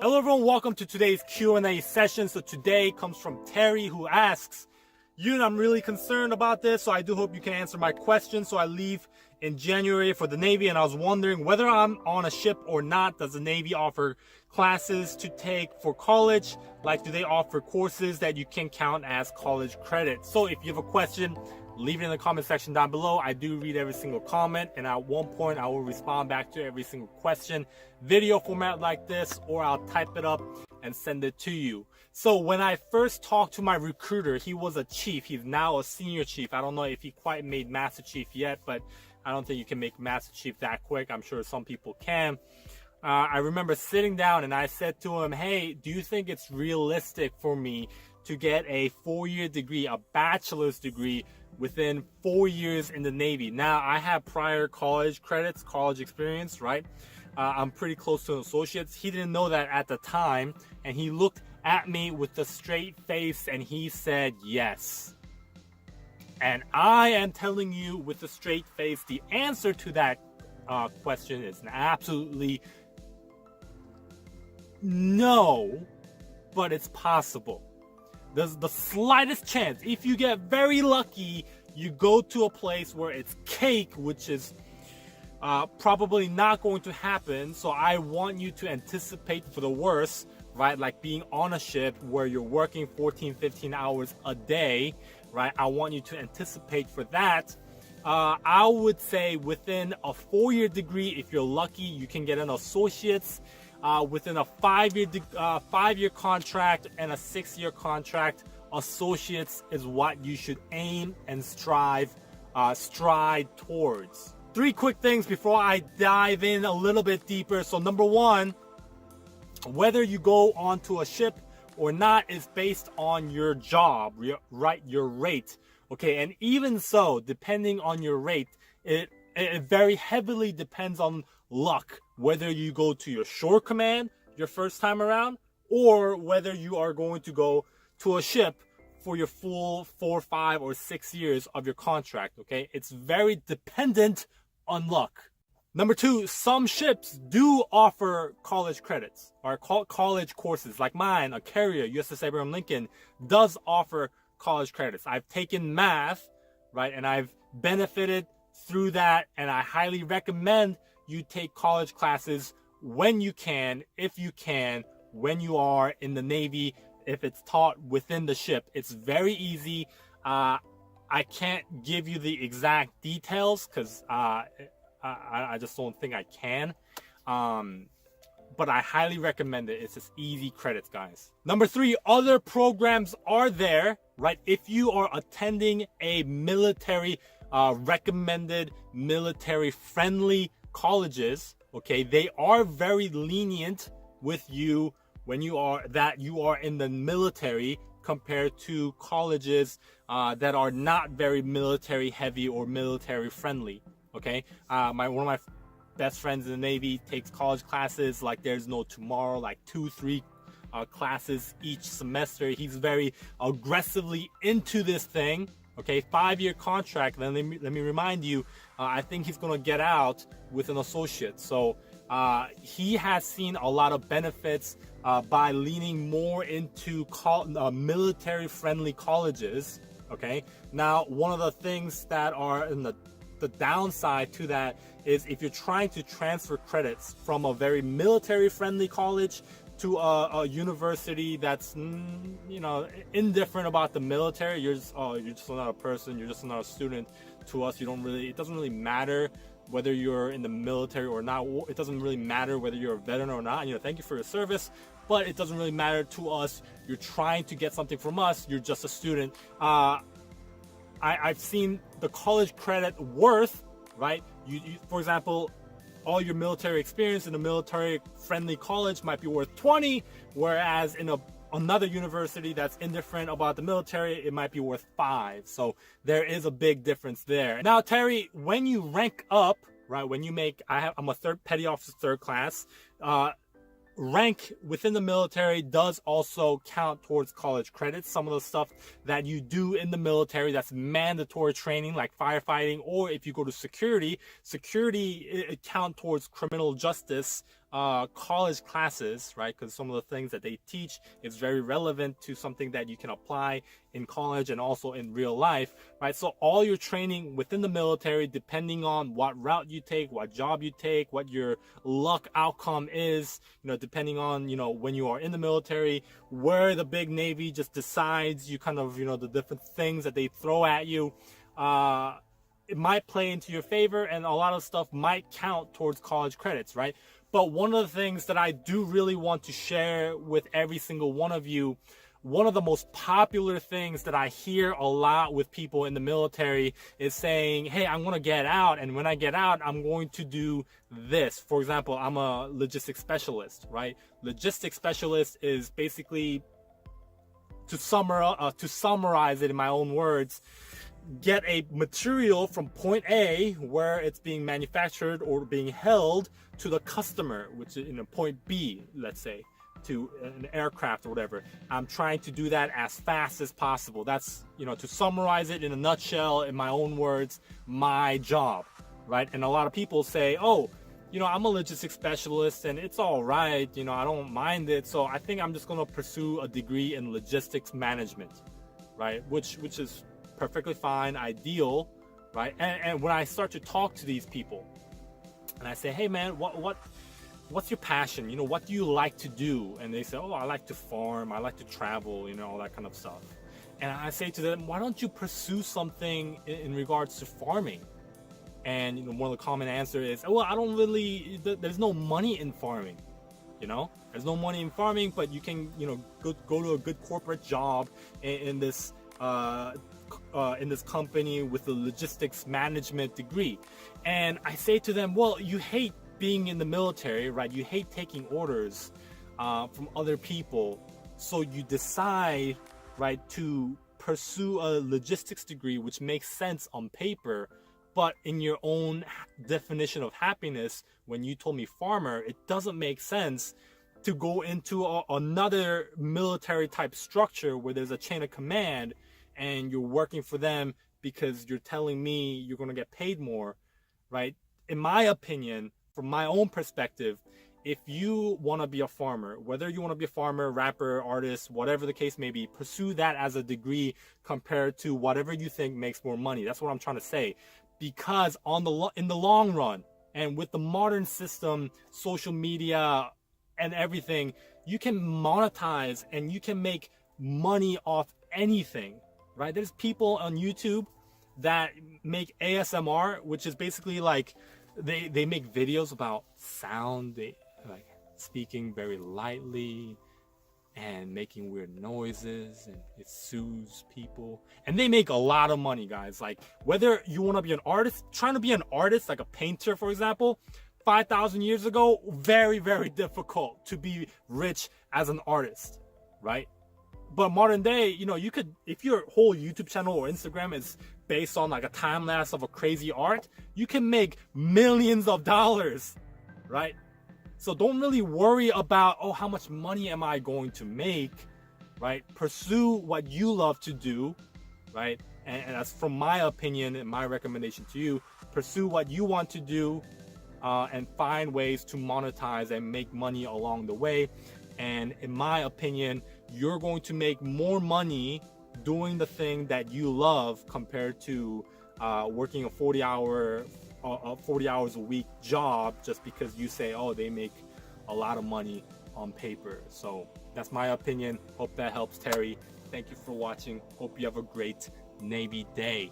Hello everyone, welcome to today's Q&A session. So today comes from Terry, who asks, Yoon, I'm really concerned about this, so I do hope you can answer my question. So I leave in January for the Navy, and I was wondering whether I'm on a ship or not. Does the Navy offer classes to take for college? Like, do they offer courses that you can count as college credit? So if you have a question, leave it in the comment section down below. I do read every single comment, and at one point I will respond back to every single question. Video format like this, or I'll type it up and send it to you. So when I first talked to my recruiter, he was a chief. He's now a senior chief. I don't know if he quite made master chief yet, but I don't think you can make master chief that quick. I'm sure some people can. I remember sitting down and I said to him, hey, do you think it's realistic for me to get a 4-year degree, a bachelor's degree, within 4 years in the Navy? Now, I have prior college credits, college experience, right? I'm pretty close to an associate's. He didn't know that at the time, and he looked at me with a straight face and he said yes. And I am telling you with a straight face, the answer to that question is absolutely no, but it's possible. There's the slightest chance. If you get very lucky, you go to a place where it's cake, which is probably not going to happen. So I want you to anticipate for the worst, right? Like being on a ship where you're working 14, 15 hours a day, right? I want you to anticipate for that. I would say within a 4-year degree, if you're lucky, you can get an associate's. Within a 5-year contract and a 6-year contract, associates is what you should aim and stride towards. 3 quick things before I dive in a little bit deeper. So number 1, whether you go onto a ship or not is based on your job, your rate. Okay, and even so, depending on your rate, it very heavily depends on luck, whether you go to your shore command your first time around, or whether you are going to go to a ship for your full 4, 5, or 6 years of your contract. Okay, it's very dependent on luck. Number 2, some ships do offer college credits or college courses, like mine, a carrier, USS Abraham Lincoln, does offer college credits. I've taken math, right, and I've benefited through that, and I highly recommend you take college classes when you can, if you can, when you are in the Navy, if it's taught within the ship. It's very easy. I can't give you the exact details because I just don't think I can. But I highly recommend it. It's just easy credits, guys. Number 3, other programs are there, right? If you are attending a military recommended, military friendly colleges, okay, they are very lenient with you when you are in the military compared to colleges that are not very military heavy or military friendly. Okay, one of my best friends in the Navy takes college classes like there's no tomorrow, like 2, 3 classes each semester. He's very aggressively into this thing. Okay, 5-year contract. Then let me remind you, I think he's gonna get out with an associate. So he has seen a lot of benefits by leaning more into military-friendly colleges. Okay, now one of the things that are in the downside to that is if you're trying to transfer credits from a very military-friendly college to a university that's indifferent about the military, you're just not a person, you're just not a student to us. It doesn't really matter whether you're in the military or not. It doesn't really matter whether you're a veteran or not. Thank you for your service, but it doesn't really matter to us. You're trying to get something from us, you're just a student. I've seen the college credit worth, right? You for example, all your military experience in a military-friendly college might be worth 20, whereas in another university that's indifferent about the military, it might be worth 5. So there is a big difference there. Now, Terry, when you rank up, right, when you make, I'm a petty officer 3rd class, rank within the military does also count towards college credits. Some of the stuff that you do in the military that's mandatory training, like firefighting, or if you go to security, it count towards criminal justice college classes, right? Because some of the things that they teach is very relevant to something that you can apply in college and also in real life, right? So all your training within the military, depending on what route you take, what job you take, what your luck outcome is, depending on, when you are in the military, where the big Navy just decides you kind of, the different things that they throw at you, it might play into your favor, and a lot of stuff might count towards college credits, right? But one of the things that I do really want to share with every single one of you, one of the most popular things that I hear a lot with people in the military is saying, hey, I'm going to get out, and when I get out, I'm going to do this. For example, I'm a logistics specialist, right? Logistics specialist is basically, to summarize it in my own words, get a material from point A, where it's being manufactured or being held, to the customer, which is in a point B, let's say, to an aircraft or whatever. I'm trying to do that as fast as possible. That's, to summarize it in a nutshell, in my own words, my job, right? And a lot of people say, oh, I'm a logistics specialist and it's all right, I don't mind it, so I think I'm just going to pursue a degree in logistics management, right? Which is perfectly fine, ideal, right? And when I start to talk to these people and I say, hey man, what's your passion? What do you like to do? And they say, oh, I like to farm, I like to travel, all that kind of stuff. And I say to them, why don't you pursue something in regards to farming? And one of the common answer is, well, I don't really, there's no money in farming. There's no money in farming, but you can, go to a good corporate job in this company with a logistics management degree. And I say to them, well, you hate being in the military, right? You hate taking orders from other people. So you decide, right, to pursue a logistics degree, which makes sense on paper, but in your own definition of happiness, when you told me farmer, it doesn't make sense to go into another military type structure where there's a chain of command and you're working for them because you're telling me you're going to get paid more, right? In my opinion, from my own perspective, if you want to be a farmer, whether you want to be a farmer, rapper, artist, whatever the case may be, pursue that as a degree compared to whatever you think makes more money. That's what I'm trying to say. Because in the long run, and with the modern system, social media and everything, you can monetize and you can make money off anything, right? There's people on YouTube that make ASMR, which is basically like they make videos about sound, they like speaking very lightly and making weird noises, and it soothes people, and they make a lot of money, guys. Like, whether you want to be an artist, trying to be an artist, like a painter, for example, 5,000 years ago, very, very difficult to be rich as an artist, right? But modern day, you could, if your whole YouTube channel or Instagram is based on like a time lapse of a crazy art, you can make millions of dollars, right? So don't really worry about, oh, how much money am I going to make, right? Pursue what you love to do, right? And that's from my opinion and my recommendation to you. Pursue what you want to do and find ways to monetize and make money along the way. And in my opinion, you're going to make more money doing the thing that you love compared to working a 40 hours a week job just because you say, oh, they make a lot of money on paper. So that's my opinion. Hope that helps, Terry. Thank you for watching. Hope you have a great Navy day.